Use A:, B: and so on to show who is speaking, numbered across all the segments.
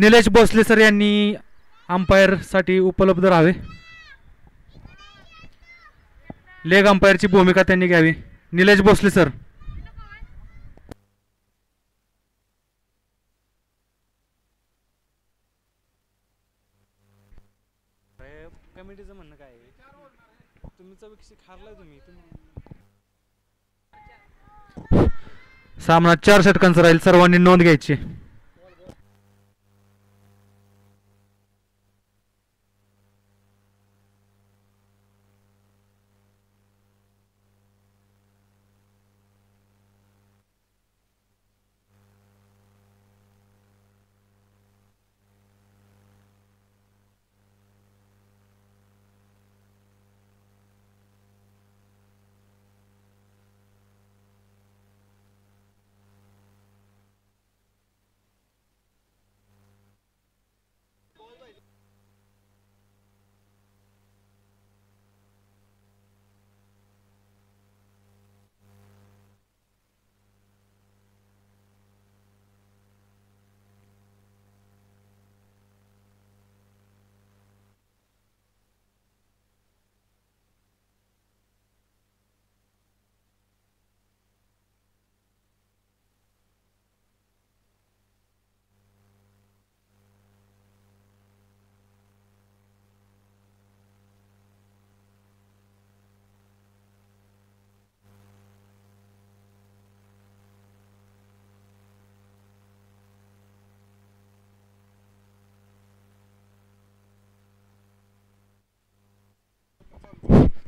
A: Nilesh Bhosle sir यांनी अंपायरसाठी उपलब्ध राहावे. लेग अंपायरची भूमिका त्यांनी घ्यावी. निलेश भोसले सर.
B: कमिटीचं म्हणणं काय आहे? तुमचा विषय खारलाय तुम्ही.
A: सामना 4 षटकांचा राहील. सर्वांनी नोंद घ्यायची.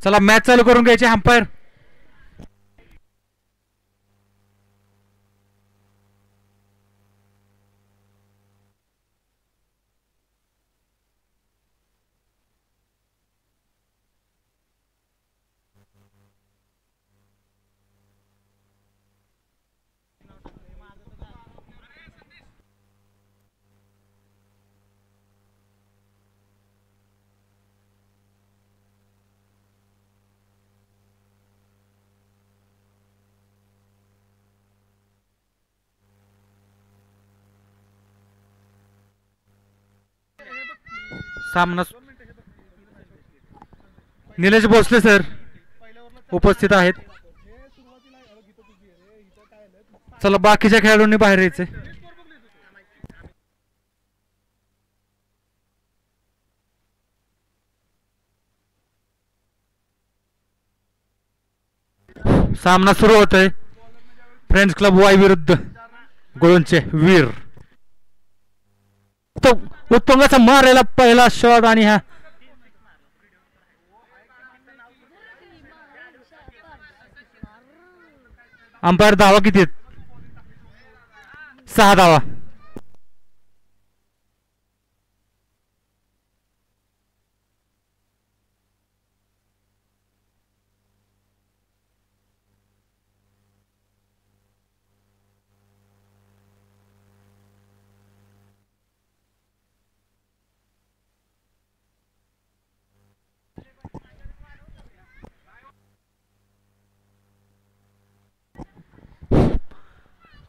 A: चला मॅच चालू करून घ्यायचे. अंपायर सामना निलेश भोसले सर उपस्थित आहेत. चला बाकीच्या खेळाडूंनी बाहेर यायचे. सामना सुरू होतोय. फ्रेंड्स क्लब वाय विरुद्ध गोळूंचे वीर. उत्तुंगाचा मारायला पहिला शॉट आणि हा अंपायर धावा किती आहेत? 6 धावा.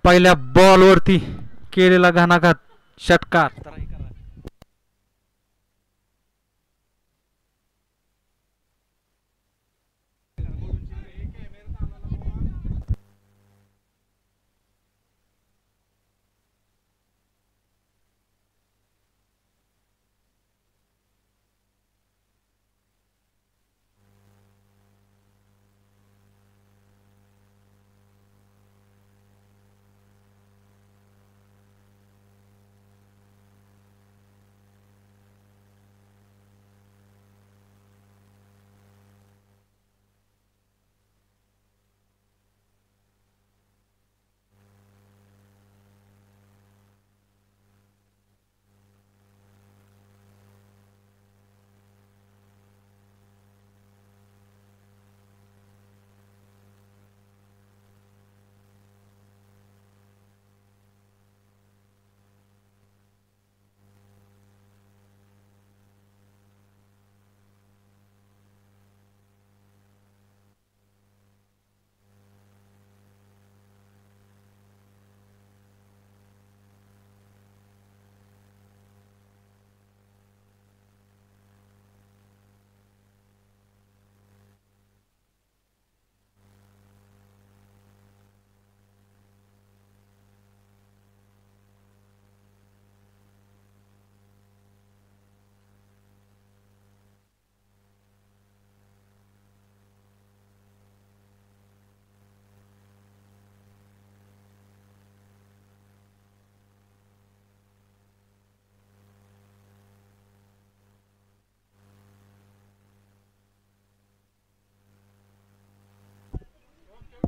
A: पहिल्या बॉलवरती केलेला घणाघात षटकार.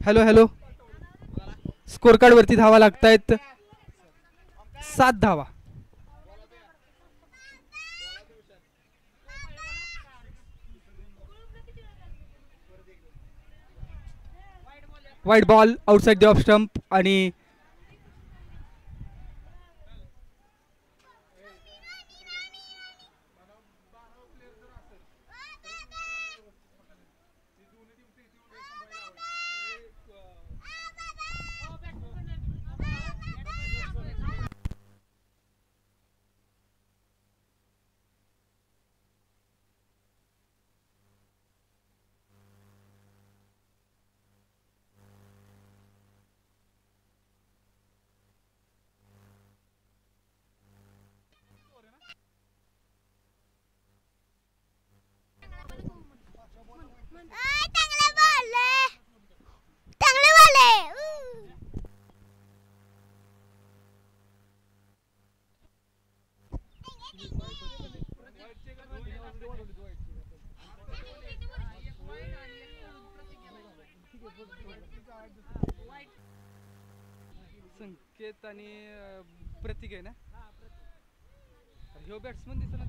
C: हॅलो हॅलो स्कोर कार्ड वरती धावा लागतायत 7 धावा. White ball outside the off stump आणि संकेत आणि प्रतीक आहे ना ह्यो बॅट्समन दिसला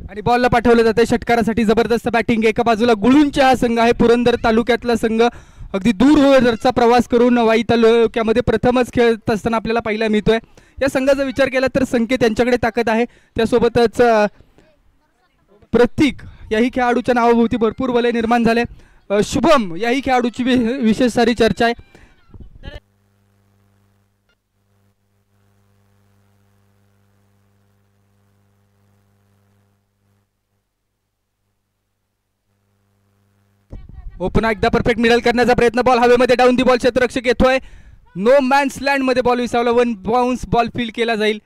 C: आणि बॉलला पाठवलं जाते षटकारासाठी. जबरदस्त बॅटिंग. एका बाजूला गुळूंचा हा संघ आहे पुरंदर तालुक्यातला संघ अगदी दूरवरचा प्रवास करून वाई तालुक्यामध्ये प्रथमच खेळत असताना आपल्याला पाहायला मिळतोय. या संघाचा विचार केला तर संकेत यांच्याकडे ताकद आहे त्यासोबतच प्रतीक याही खेळाडूच्या नावाभोवती भरपूर वलय निर्माण झाले. शुभम याही खेळाडूची विशेष सारी चर्चा आहे. पुन्हा एकदा परफेक्ट मिडल करण्याचा प्रयत्न. बॉल हवेमध्ये डाऊन दी बॉल क्षेत्ररक्षक येतोय. नो मॅन्स लँड मध्ये बॉल विसावला. 1 बाउन्स बॉल फील्ड केला जाईल.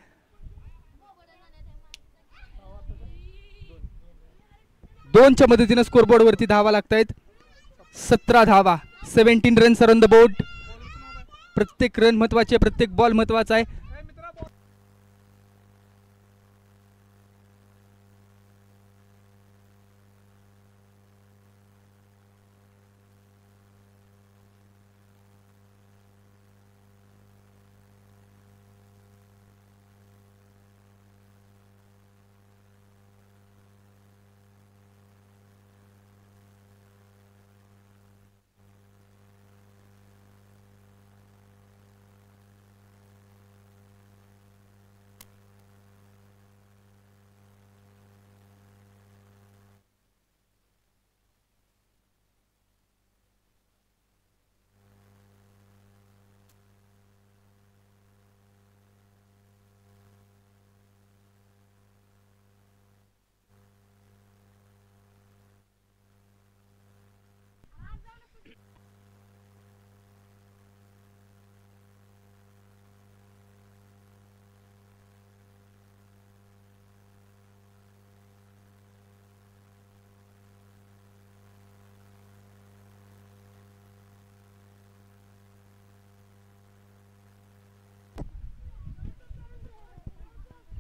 C: 2च्या मदतीने स्कोरबोर्ड वरती धावा लागतायत. 17 धावा. 17 रन्स ऑन द बोर्ड. प्रत्येक रन महत्वाचे, प्रत्येक बॉल महत्वाचा आहे.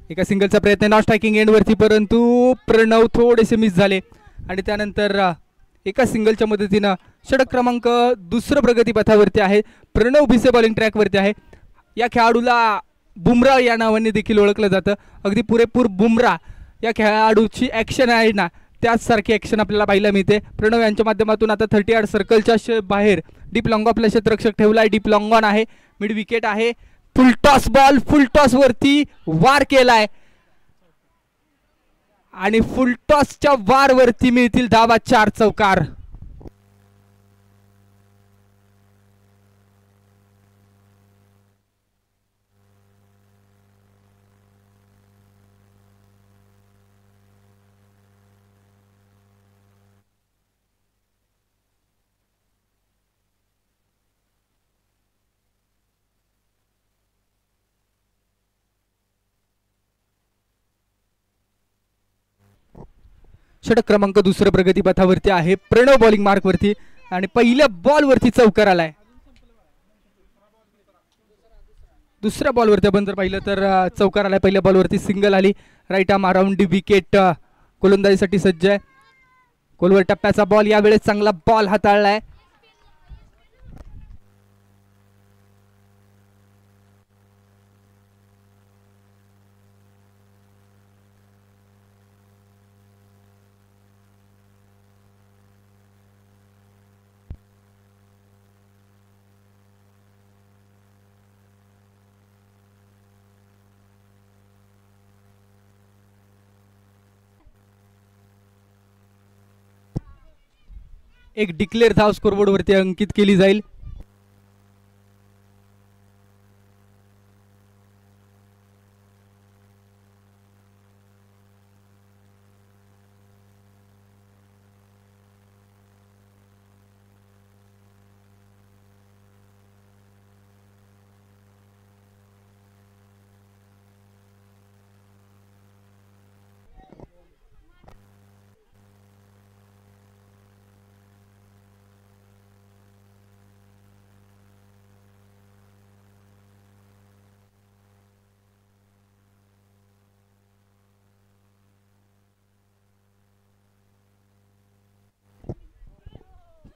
C: एका सिंगलचा प्रयत्न नॉट स्ट्रायकिंग एंड वरती परंतु प्रणव थोडेसे मिस झाले आणि त्यानंतर एका सिंगलच्या मदतीने षटक क्रमांक 2 प्रगतीपथावरती आहे. प्रणव भिसे बॉलिंग ट्रॅक वरती आहे. या खेळाडूला बुमराह या नावाने देखील ओळखलं जातं. अगदी पुरेपूर बुमराह या खेळाडूची ॲक्शन आहे ना त्याच सारखी ॲक्शन आपल्याला पाहायला मिळते. प्रणव यांच्या माध्यमातून आता 30 यार्ड सर्कलच्या बाहेर डीप लॉंग आपला क्षेत्ररक्षक ठेवलाय. डीप लॉंग ऑन आहे. मिड विकेट आहे. Full toss ball full toss वरती वार केलाय आणि फुल टॉसच्या वार वरती मिळतील धावा 4 चौकार. षटक क्रमांक 2 प्रगतीपथावरती आहे. प्रणव बॉलिंग मार्क वरती आणि पहिल्या बॉल वरती चौकार आलाय. दुसऱ्या बॉलवरती आपण जर पाहिलं तर चौकार आला, पहिल्या बॉलवरती सिंगल आली, right arm around the wicket, गोलंदाजीसाठी सज्ज आहे. गोलवर टप्प्याचा बॉल, यावेळेस चांगला बॉल हाताळलाय. एक डिक्लेअर धाव स्कोरबोर्ड वरती अंकित केली जाईल.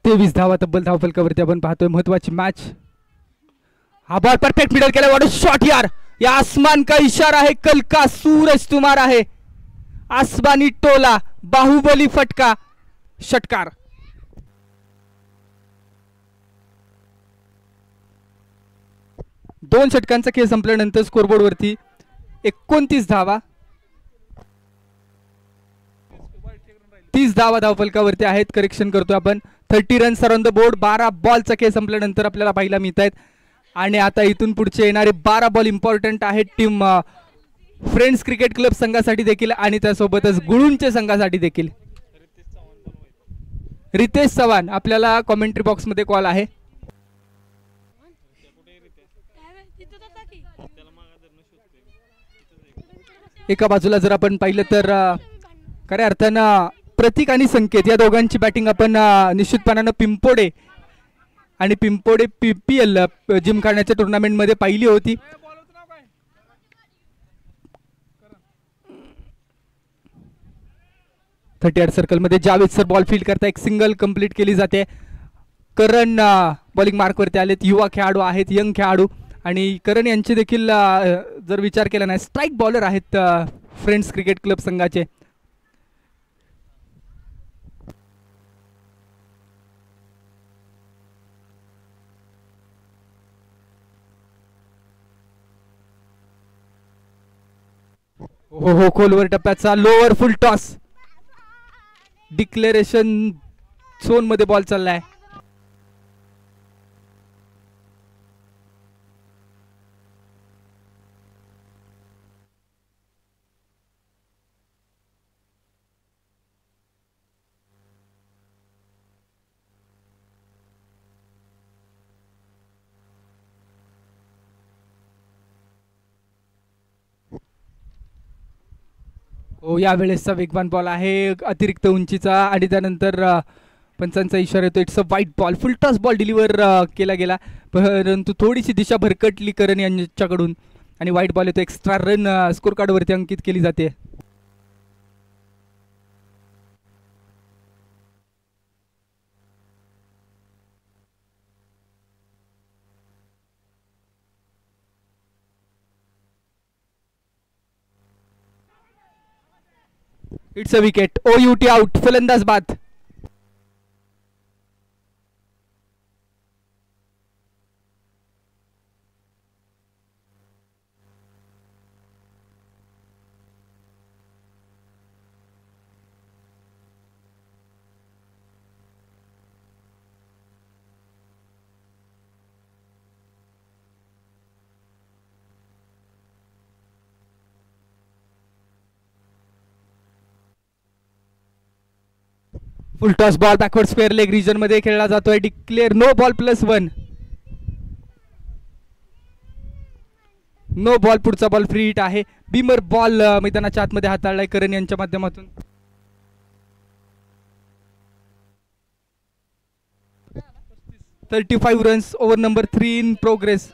C: तेवीस धावा तब्बल धावफलकावरती आपण पाहतोय. महत्वाची मॅच. हा बॉल परफेक्ट मिडल केला. व्हाट अ शॉट यार. या आसमान का इशारा है, कल का सूरज तुम्हारा है. आसमानी टोला, बाहुबली फटका, षटकार. दोन षटकांचा खेळ संपल्यानंतर स्कोरबोर्ड वरती 29 धावा, 30 धावा धावफलकावरती आहेत. करेक्शन करतो आपण. 30 रन्स ऑन द बोर्ड. 12 बॉलचा खेळ संपल्यानंतर आपल्याला पाहायला मिळत आहेत. आणि आता इथून पुढचे येणारे 12 बॉल इम्पॉर्टंट आहेत टीम फ्रेंड्स क्रिकेट क्लब संघासाठी देखील आणि त्यासोबतच गुळूंचे संघासाठी देखील. रितेश चव्हाण आपल्याला कॉमेंट्री बॉक्स मध्ये कॉल आहे. एका बाजूला जर आपण पाहिलं तर खऱ्या अर्थानं प्रतीक आणि संकेत या दोघांची बॅटिंग आपण निश्चितपणानं पिंपोडे आणि पिंपोडे PPL जिमखान्याच्या टुर्नामेंटमध्ये पाहिली होती. थर्टी सर्कल मध्ये जावेद सर बॉल फील्ड करता. एक सिंगल कंप्लीट केली जाते. करण बॉलिंग मार्कवरती आलेत. युवा खेळाडू आहेत, यंग खेळाडू. आणि करण यांचे देखील जर विचार केला नाही स्ट्राईक बॉलर आहेत फ्रेंड्स क्रिकेट क्लब संघाचे. हो हो, खोलवर टप्प्याचा lower full toss. Declaration zone मध्ये बॉल चाललाय. हो, यावेळेसचा वेगवान बॉल आहे अतिरिक्त उंचीचा आणि त्यानंतर पंचांचा इशारा येतो. It's a wide ball. Full toss ball deliver केला गेला परंतु थोडीशी दिशा भरकटली करण यांच्याकडून आणि वाईट बॉल येतो. एक्स्ट्रा रन स्कोर कार्ड वरती अंकित केली जाते. It's a wicket. OUT out. फलंदाज बाद. Full toss ball backward square leg region मध्ये खेळला जातोय. Declare no ball +1. No ball. पुढचा बॉल फ्री हिट आहे. बीमर बॉल मैदानाच्या आतमध्ये हाताळलाय करण यांच्या माध्यमातून. $35 runs over number 3 in progress.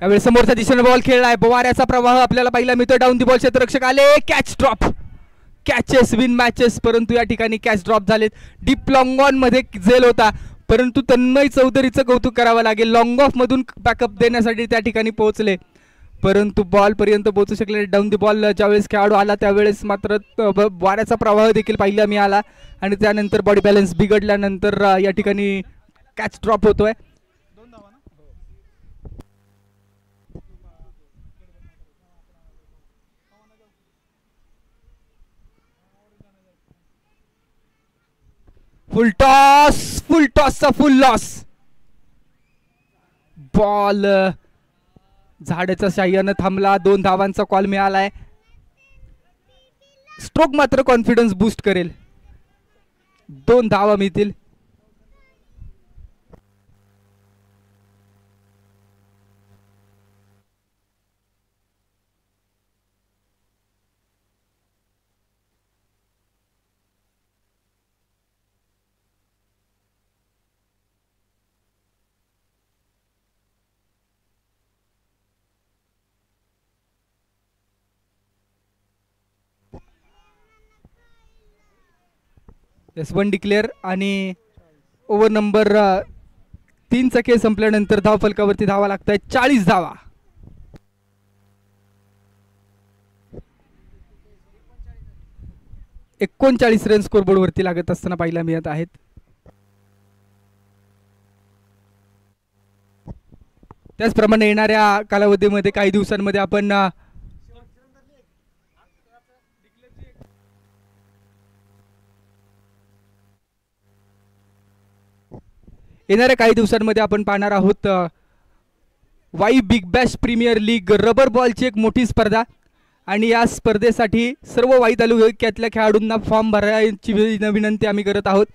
C: यावेळी समोरच्या दिशेने बॉल खेळलाय, वाऱ्याचा प्रवाह आपल्याला पाहायला मिळतो. डाऊन दी बॉल क्षेत्ररक्षक आले, catch drop. Catches win matches, परंतु या ठिकाणी कॅच ड्रॉप झालेत. डीप लॉंग ऑन मध्ये झेल होता, परंतु तन्मय चौधरीचं कौतुक करावं लागेल. लॉंग ऑफ मधून बॅकअप देण्यासाठी त्या ठिकाणी पोहोचले, परंतु बॉल पर्यंत पोहोचू शकले. डाऊन दी बॉल ज्यावेळेस खेळाडू आला त्यावेळेस मात्र वाऱ्याचा प्रवाह देखील पाहायला मिळाला आणि त्यानंतर बॉडी बॅलन्स बिघडल्यानंतर या ठिकाणी कॅच ड्रॉप होतोय. फुल टॉसचा फुल लॉस. बॉल झाडाच्या साह्यानं थांबला. 2 धावांचा कॉल मिळालाय. स्ट्रोक मात्र कॉन्फिडन्स बूस्ट करेल. 2 धावा मिळतील. S1 डिक्लेअर आणि ओव्हर नंबर 3 चा खेळ संपल्यानंतर धाव फलकावरती धावा लागत आहेत. 40 धावा. $39 रन स्कोरबोर्ड वरती लागत असताना पाहायला मिळत आहेत. त्याचप्रमाणे येणाऱ्या कालावधीमध्ये काही दिवसांमध्ये आपण पाहणार आहोत Wai big bash premier league rubber बॉलची एक मोठी स्पर्धा आणि या स्पर्धेसाठी सर्व वाई तालुक्यातल्या खेळाडूंना फॉर्म भरायची विनंती आम्ही करत आहोत.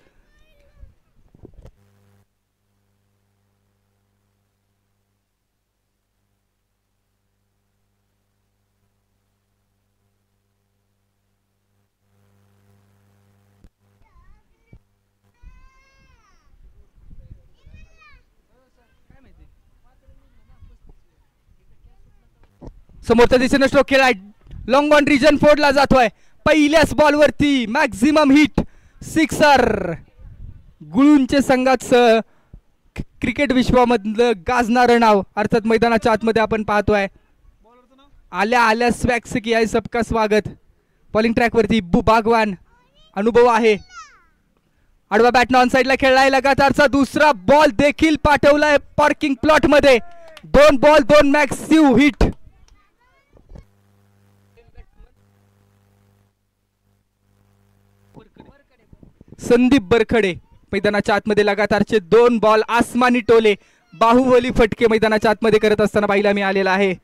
C: समोरच्या दिशेने स्ट्रोक खेळाय. लॉंग ऑन रिजन फोडला जातोय. पहिल्याच बॉल वरती मॅक्झिमम हिट सिक्सर. गुळूंचे संघाचं क्रिकेट विश्वामधलं गाजणारं नाव अर्थात मैदानाच्या आतमध्ये आपण पाहतोय. आल्या स्वॅक्स की आहे सबका स्वागत. बॉलिंग ट्रॅक वरती बागवान अनुभव आहे. आडवा बॅटन ऑन साइडला खेळलाय. लगातारचा दुसरा बॉल देखील पाठवलाय पार्किंग प्लॉट मध्ये. 2 बॉल 2 मॅक्सिव हिट. संदीप बरखडे मैदानाच्या आतमध्ये लगातारचे 2 बॉल आसमानी टोले बाहुबली फटके मैदानाच्या आतमध्ये करत असताना पाहायला मिळालेला आहे.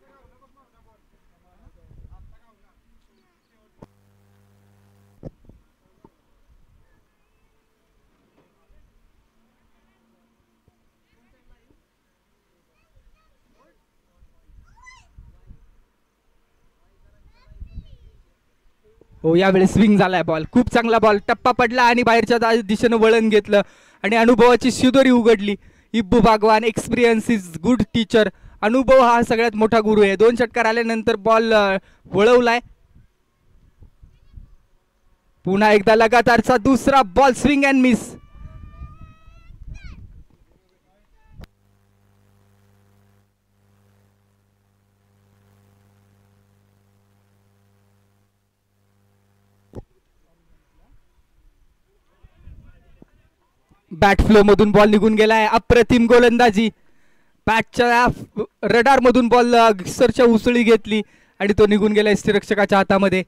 C: हो यावेळी स्विंग झालाय बॉल. खूप चांगला बॉल. टप्पा पडला आणि बाहेरच्या दिशेनं वळण घेतलं आणि अनुभवाची शिदोरी उघडली. इब्बू बागवान एक्सपिरियन्स इज गुड टीचर. अनुभव हा सगळ्यात मोठा गुरु आहे. 2 षटकार आल्यानंतर बॉल वळवलाय. पुन्हा एकदा लगातारचा दुसरा ball swing and miss. Bat flow मधून बॉल निघून गेलाय. अप्रतिम गोलंदाजी. बॅटच्या रडार मधून बॉल सरच्या उसळी घेतली आणि तो निघून गेलाय यष्टिरक्षकाच्या हातामध्ये.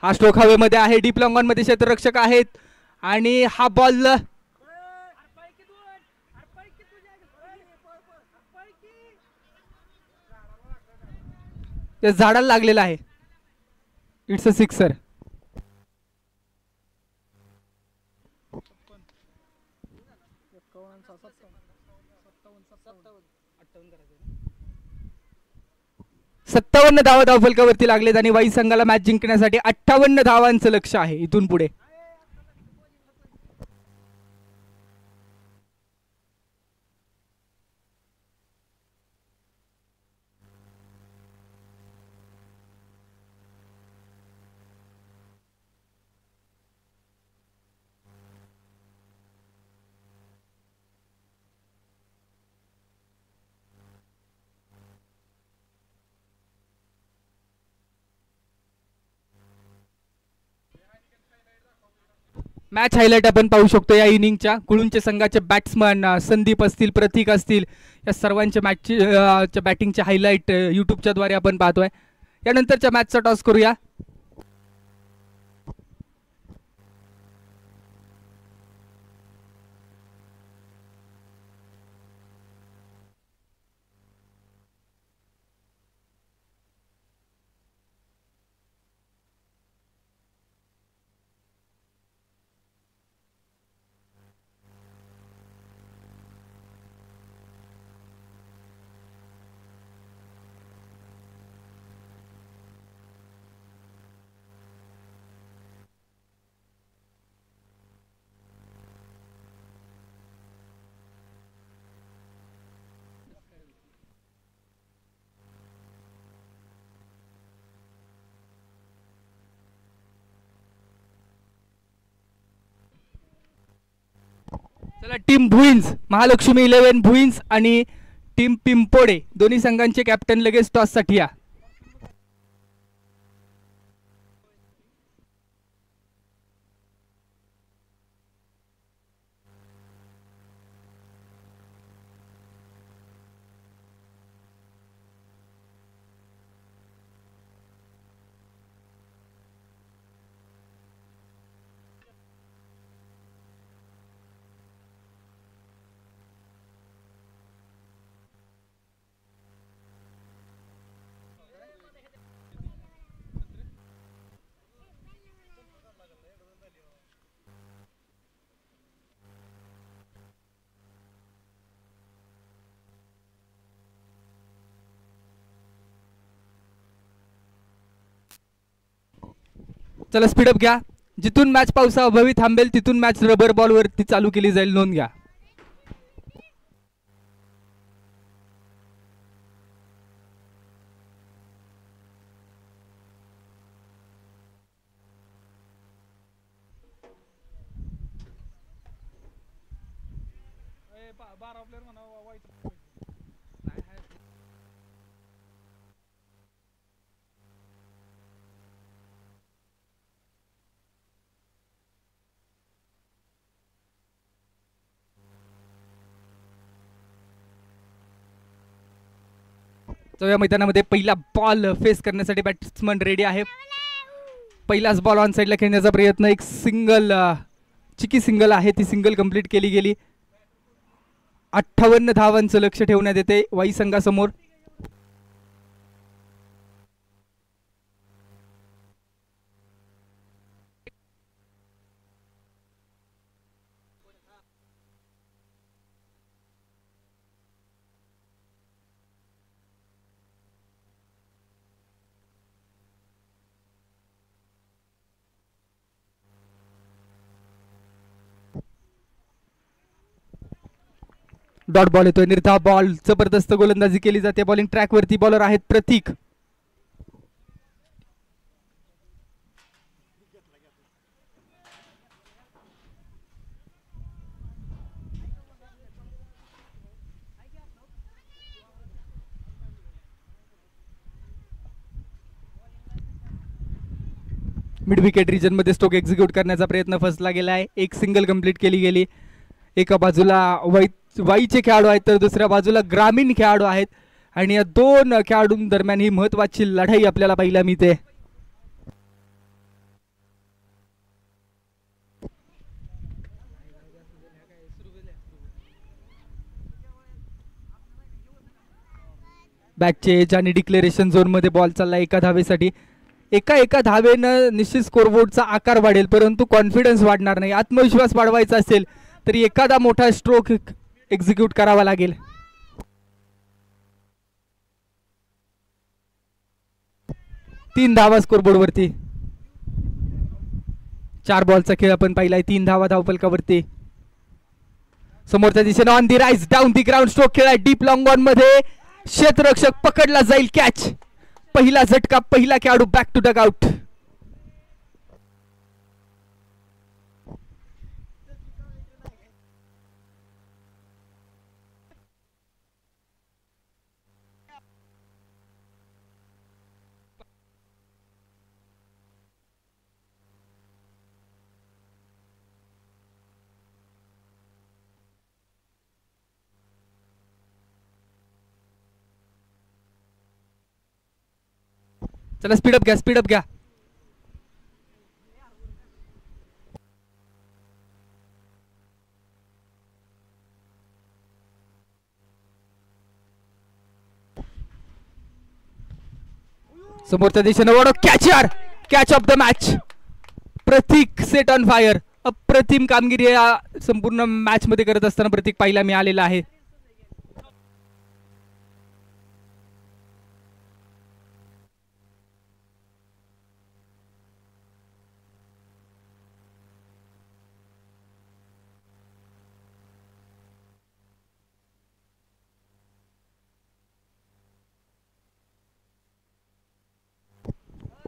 C: हा स्ट्रोक हवेमध्ये आहे. डीप लॉंग ऑन मध्ये क्षेत्ररक्षक आहेत आणि हा बॉल झाडाला लागलेला आहे. It's a sixer. सत्तावन्न धावा धावफलकावरती लागलेत आणि वाई संघाला मॅच जिंकण्यासाठी 58 धावांचं लक्ष आहे इथून पुढे. मॅच हायलाइट आपण पाहू शकतो या इनिंगच्या. कुळूंचे संघाचे बॅट्समन संदीप असतील, प्रतीक असतील, या सर्वांच्या मॅचची बॅटिंगचे हायलाइट यूट्यूबच्या द्वारे आपण पाहतोय. यानंतरच्या मॅचचा टॉस करूया. चला, टीम भुईन्स, महालक्ष्मी 11 भुईन्स आणि टीम पिंपोडे दोन्ही संघांचे कॅप्टन लगेच टॉस साठी या. चला, स्पीडअप घ्या. जिथून मॅच पावसाअभावी थांबेल तिथून मॅच रबर बॉल वरती चालू केली जाईल, नोंद घ्या. या मैदानामध्ये पहिला बॉल फेस करण्यासाठी बॅट्समन रेडी आहे. पहिलाच बॉल ऑन साइडला खेळण्याचा प्रयत्न, एक सिंगल, चिकी सिंगल आहे, ती सिंगल कंप्लीट केली गेली. 58 धावांचं लक्ष ठेवण्यात येते वाई संघासमोर. डॉट बॉल येतोय, निर्धाव बॉल, जबरदस्त गोलंदाजी केली जाते. बॉलिंग ट्रॅक वरती बॉलर आहेत प्रतीक. मिड विकेट रिजन मध्ये स्ट्रोक एक्झिक्यूट करण्याचा प्रयत्न फसला गेलाय. एक सिंगल कंप्लीट केली गेली. एका बाजूला वाईचे खेळाडू आहेत तर दुसऱ्या बाजूला ग्रामीण खेळाडू आहेत आणि या दोन खेळाडूंदरम्यान ही महत्वाची लढाई आपल्याला पाहायला मिळते. बॅट चेंज आणि डिक्लेरेशन झोन मध्ये बॉल चालला एका धावेसाठी. एका धावेनं निश्चित स्कोरबोर्डचा आकार वाढेल परंतु कॉन्फिडन्स वाढणार नाही. आत्मविश्वास वाढवायचा असेल तरी एखादा मोठा स्ट्रोक एक्झिक्यूट करावा लागेल. तीन धावा स्कोरबोर्ड वरती. 4 बॉलचा खेळ आपण पाहिलाय. 3 धावा धावफलकावरती. समोरच्या दिशेने on the rise down the ground stroke खेळाय डीप लॉंग ऑन मध्ये. क्षेत्ररक्षक पकडला जाईल, कॅच. पहिला झटका, पहिला खेळाडू बॅक टू डग आउट. चला स्पीडअप घ्या, स्पीडअप घ्या. समोरच्या दिशेने वडो कॅच यार, catch of the match. Pratik set on fire. अप्रतिम कामगिरी या संपूर्ण मॅच मध्ये करत असताना प्रतीक पाहिला मिळालेला आहे.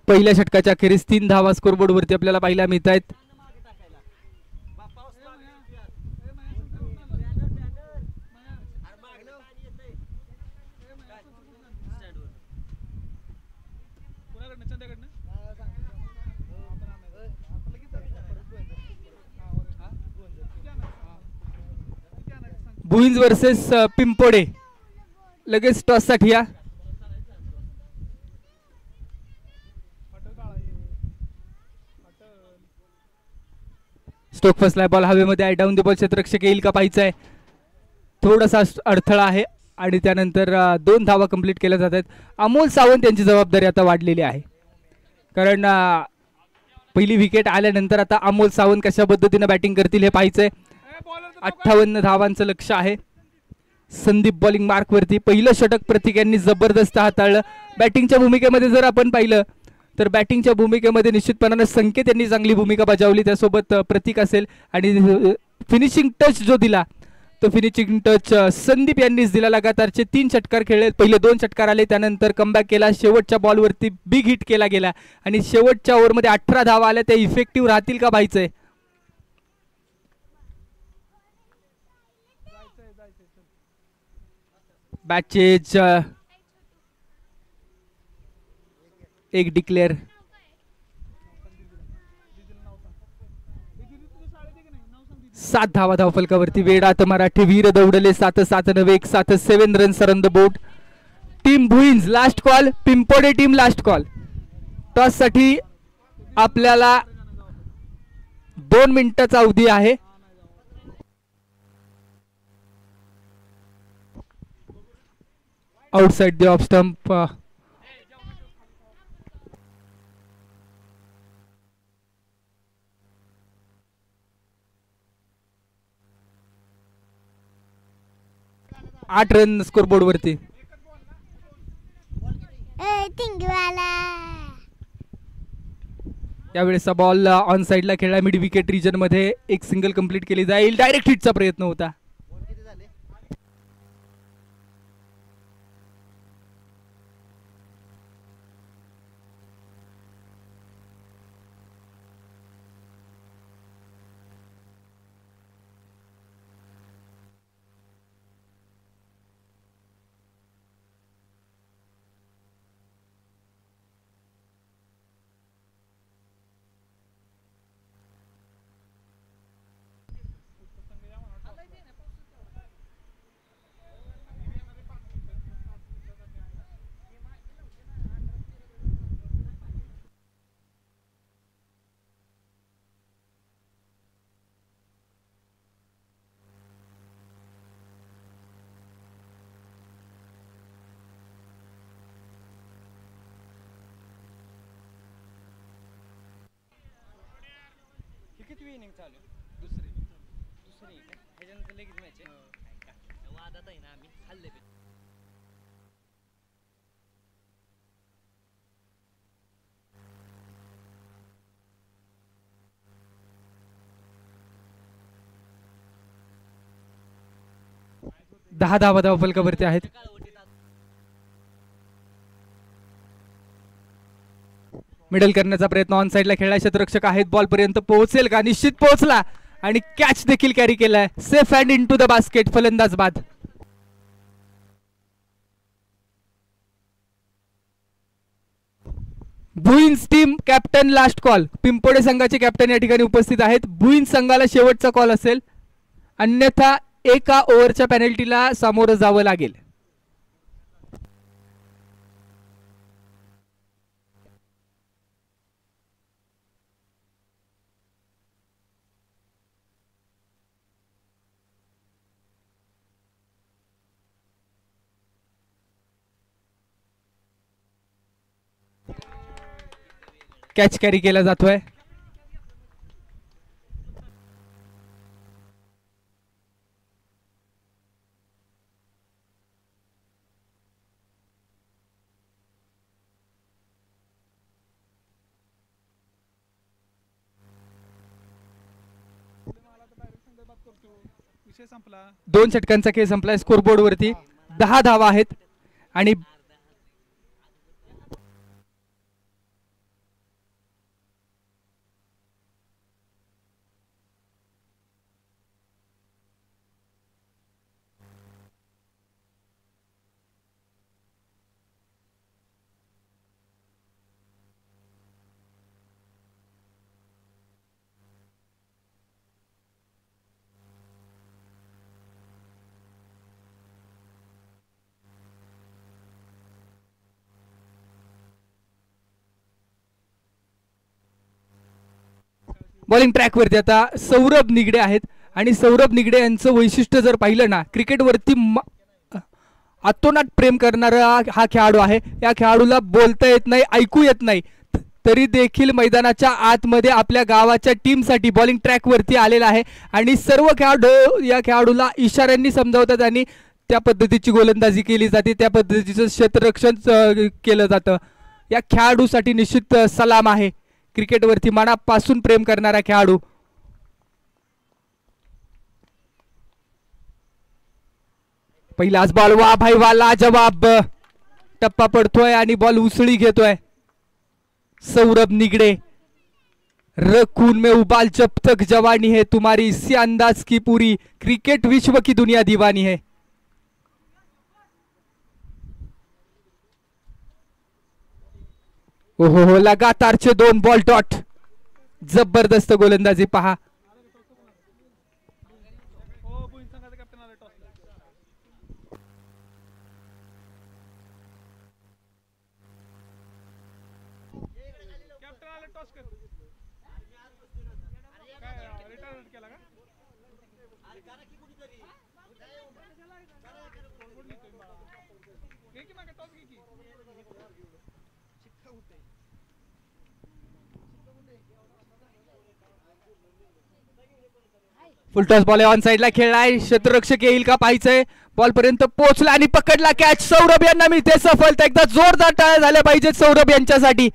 C: पहिल्या षटकाच्या अखेरीस 3 धावा स्कोरबोर्ड वरती आपल्याला पाहायला मिळत आहेत. भुईंज वर्सेस पिंपोडे. लगेच टॉस साठी या. स्टोक फसलाय, बॉल हवेमध्ये आहे. डाऊन द बॉल क्षेत्ररक्षक येईल का पाहायचं आहे. थोडासा अडथळा आहे आणि त्यानंतर 2 धावा कंप्लीट केल्या जात आहेत. अमोल सावंत यांची जबाबदारी आता वाढलेली आहे, कारण पहिली विकेट आल्यानंतर आता अमोल सावंत कशा पद्धतीने बॅटिंग करतील हे पाहायचंय. 58 धावांचं लक्ष आहे. संदीप बॉलिंग मार्क वरती. पहिलं षटक प्रतीक यांनी जबरदस्त हाताळलं. बॅटिंगच्या भूमिकेमध्ये जर आपण पाहिलं तर बॅटिंगच्या भूमिकेमध्ये निश्चितपणाने संकेत यांनी चांगली भूमिका बजावली, त्यासोबत प्रतीक असेल, आणि फिनिशिंग टच जो दिला तो फिनिशिंग टच संदीप यांनीच दिला. लगातारचे 3 षटकार खेळले. पहिले 2 षटकार आले, त्यानंतर कमबॅक केला. शेवटच्या बॉलवरती बिग हिट केला गेला आणि शेवटच्या ओव्हरमध्ये 18 धावा आल्या. त्या इफेक्टिव्ह राहतील का पाहायचंय. बॅचेज एक डिक्लेअर. 7 धावा धावफलकावरती. वेडात मराठी वीर दौडले 7-7 नवे 1 7 7 runs on the board. Team Bhuinj last call, Pimpode team last call. Toss साठी आपल्याला 2 मिनिटाचा अवधी आहे. Outside the off stump. आठ रन स्कोरबोर्ड वरती. यावेळेस बॉल ऑन साइडला खेळला. मिड विकेट रिजन मध्ये एक सिंगल कंप्लीट केली जाईल. डायरेक्ट हिटचा प्रयत्न होता.
B: इनिंग चालू दुसरी ह्याच्यानंतर लगेच मॅच आहे. वादात आहे ना आम्ही हल्ले.
C: दहा धावा धावफलकावरती आहेत. मिडल करण्याचा प्रयत्न ऑन साइडला खेळला. क्षेत्ररक्षक आहेत. बॉल पर्यंत पोहोचेल का? निश्चित पोहोचला आणि कॅच देखील कॅरी केलाय. Safe and into the basket. फलंदाज बाद. Bhuinj team captain last call. Pimpode संघाचे कॅप्टन या ठिकाणी उपस्थित आहेत. भुईंज संघाला शेवटचा कॉल असेल, अन्यथा एका ओव्हरच्या पेनल्टीला सामोरं जावं लागेल. कॅच कॅरी केला जातोय. दोन षटकांचा खेळ संपलाय. स्कोरबोर्ड वरती 10 धावा आहेत आणि बॉलिंग ट्रॅक वरती आता सौरभ निगडे आहेत आणि सौरभ निगडे यांचं वैशिष्ट्य जर पाहिलं ना, क्रिकेटवरती अतोनात प्रेम करणारा हा खेळाडू आहे. या खेळाडूला बोलता येत नाही, ऐकू येत नाही, तरी देखील मैदानाच्या आतमध्ये आपल्या गावाच्या टीमसाठी बॉलिंग ट्रॅक वरती आलेला आहे आणि सर्व खेळाडू या खेळाडूला इशाऱ्यांनी समजावतात आणि त्या पद्धतीची गोलंदाजी केली जाते, त्या पद्धतीचं क्षेत्ररक्षण केलं जातं. या खेळाडूसाठी निश्चित सलाम आहे. क्रिकेटवरती मनापासून प्रेम करणारा खेळाडू. पहिलाच बॉल, वा भाई वाला जवाब, टप्पा पडतोय आणि बॉल उसळी घेतोय सौरभ निगडे. रखून में उबाल जब तक जवानी है तुम्हारी, इसी अंदाज की पूरी क्रिकेट विश्व की दुनिया दीवानी है. ओहो, लगातारचे 2 बॉल डॉट. जबरदस्त गोलंदाजी पहा. फुलटॉस बॉल ऑन साइडला खेळलाय. क्षेत्ररक्षक येईल का पाहायचंय. बॉल पर्यंत पोहोचला आणि पकडला कॅच. सौरभ यांना मिळते सफलता. एकदा जोरदार टाळ्या झाल्या पाहिजेत सौरभ यांच्यासाठी.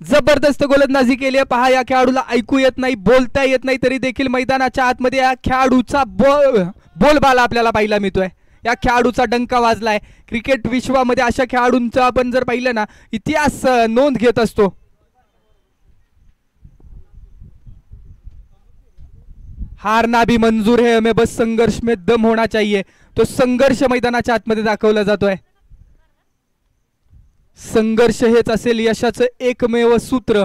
C: जबरदस्त गोलंदाजी केली आहे पहा. या खेळाडूला ऐकू येत नाही, बोलता येत नाही, तरी देखील मैदानाच्या आतमध्ये या खेळाडूचा बोलबाला आपल्याला पाहायला मिळतोय. या खेळाडूचा डंका वाजलाय. क्रिकेट विश्वामध्ये अशा खेळाडूंचा आपण जर पाहिलं ना, इतिहास नोंद घेत असतो. हारना भी मंजूर है हमें, बस संघर्ष में दम होना चाहिए. तो संघर्ष मैदानाच्या आतमध्ये दाखवला जातोय. संघर्ष हेच असेल यशाचं एकमेव सूत्र.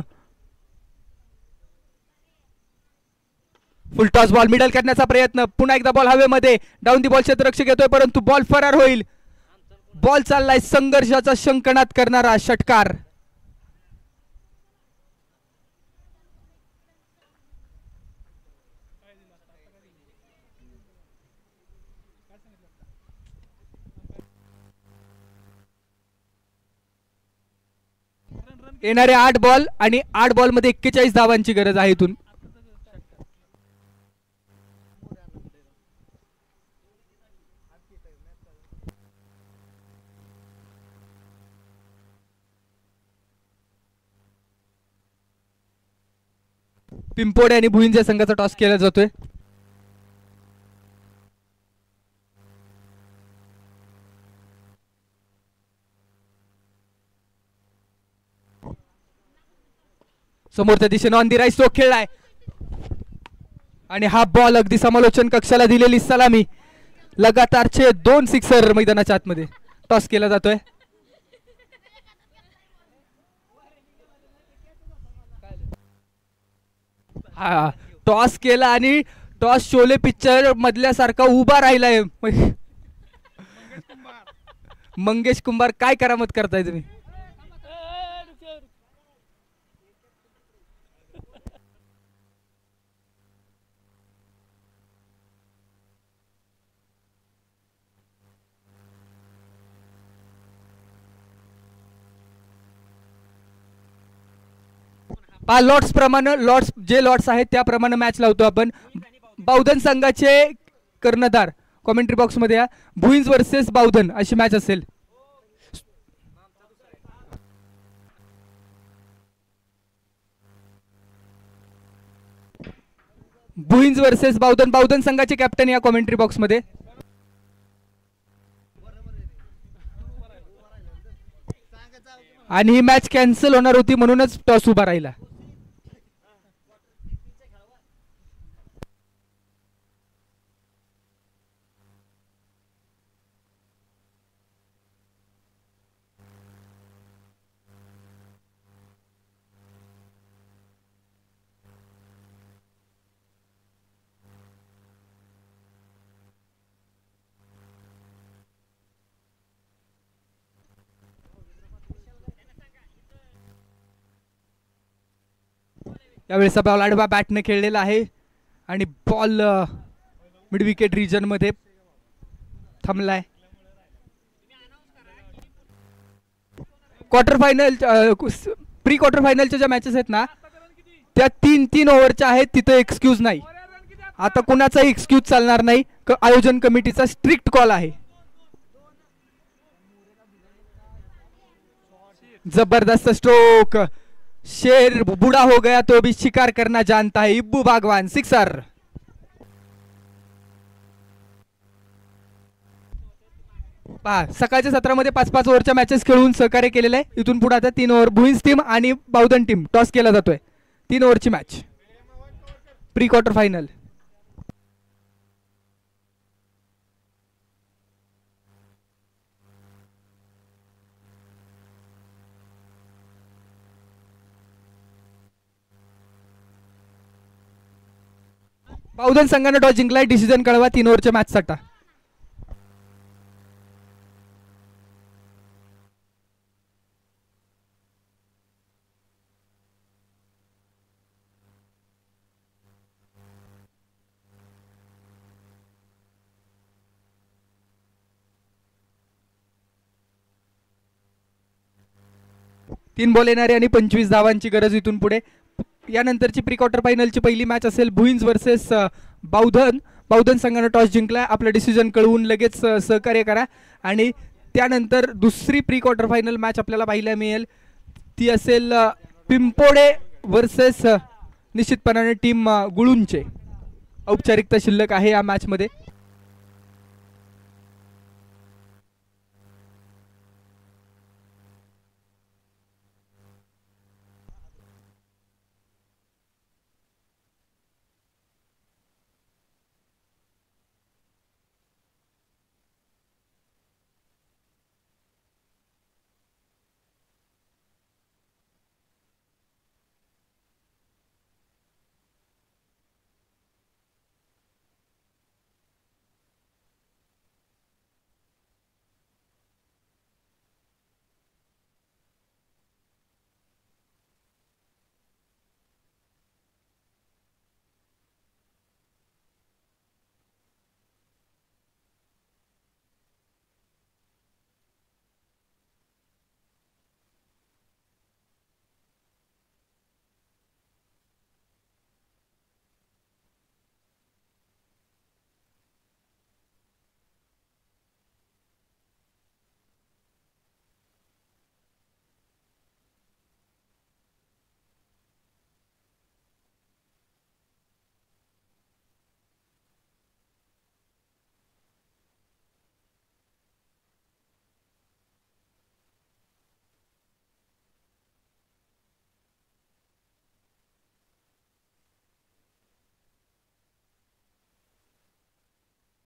C: फुलटॉस बॉल मिडल करण्याचा प्रयत्न. पुन्हा एकदा बॉल हवेमध्ये. डाऊन दी बॉल क्षेत्ररक्षक येतोय परंतु बॉल फरार होईल. बॉल चाललाय संघर्षाचा शंकनाद करणारा षटकार. येणारे 8 बॉल आणि 8 बॉल मध्ये 41 धावांची गरज आहे इथून. पिंपोडे आणि भुईंज या संघाचा टॉस केला जातोय. समोरच्या दिशेने ऑन दी राईट स्ट्रोक खेळलाय आणि हा बॉल अगदी समालोचन कक्षाला दिलेली सलामी. लगातारचे 2 सिक्सर मैदानाच्या आतमध्ये. टॉस केला जातोय. हा टॉस केला आणि टॉस शोले पिक्चर मधल्यासारखा उभा राहिलाय. मंगेश कुंभार काय करामत करताय तुम्ही. लॉट्स प्रमाणे लॉट्स जे लॉट्स आहेत त्याप्रमाणे मॅच लावतो आपण. बावधन संघाचे कर्णधार कॉमेंट्री बॉक्स मध्ये या. भुईंज वर्सेस बावधन अशी मॅच असेल. भुईंज वर्सेस बावधन. बावधन संघाचे कॅप्टन या कॉमेंट्री बॉक्स मध्ये. आणि ही मॅच कॅन्सल होणार होती म्हणूनच टॉस उभा राहिला. यावेळेस बॉल आडवा बॅटने खेळलेला आहे आणि बॉल मिड विकेट रिजन मध्ये थांबलाय. क्वार्टर फायनल प्री क्वार्टर फायनलच्या ज्या मॅचेस आहेत ना त्या 3-3 ओव्हरच्या आहेत. तिथं एक्सक्यूज नाही. आता कुणाचाही एक्सक्यूज चालणार नाही. आयोजन कमिटीचा स्ट्रिक्ट कॉल आहे. जबरदस्त स्ट्रोक. शेर बूढ़ा हो गया तो भी शिकार करना जानता है. इब्बू बागवान सिक्सर. सकाळच्या सत्रामध्ये 5-5 ओव्हरच्या मॅचेस खेळून सहकार्य केलेलं आहे. इथून पुढे आता 3 ओव्हर भुईंज टीम आणि बावधन टीम टॉस केला जातोय. 3 ओव्हरची match pre quarter final. Bawdhan संघाने टॉस जिंकलाय. डिसिजन कळवा 3 ओव्हरच्या मॅच साठी. तीन बॉल येणारे आणि 25 धावांची गरज इथून पुढे. यानंतरची प्री क्वार्टर फायनलची पहिली मॅच असेल भुईंज वर्सेस बावधन. बावधन संघाने टॉस जिंकलाय. आपलं डिसिजन कळवून लगेच सहकार्य करा. आणि त्यानंतर दुसरी प्री क्वार्टर फायनल मॅच आपल्याला पाहायला मिळेल. ती असेल पिंपोडे वर्सेस निश्चितपणाने टीम गुळूंचे. औपचारिकता शिल्लक आहे या मॅच मध्ये.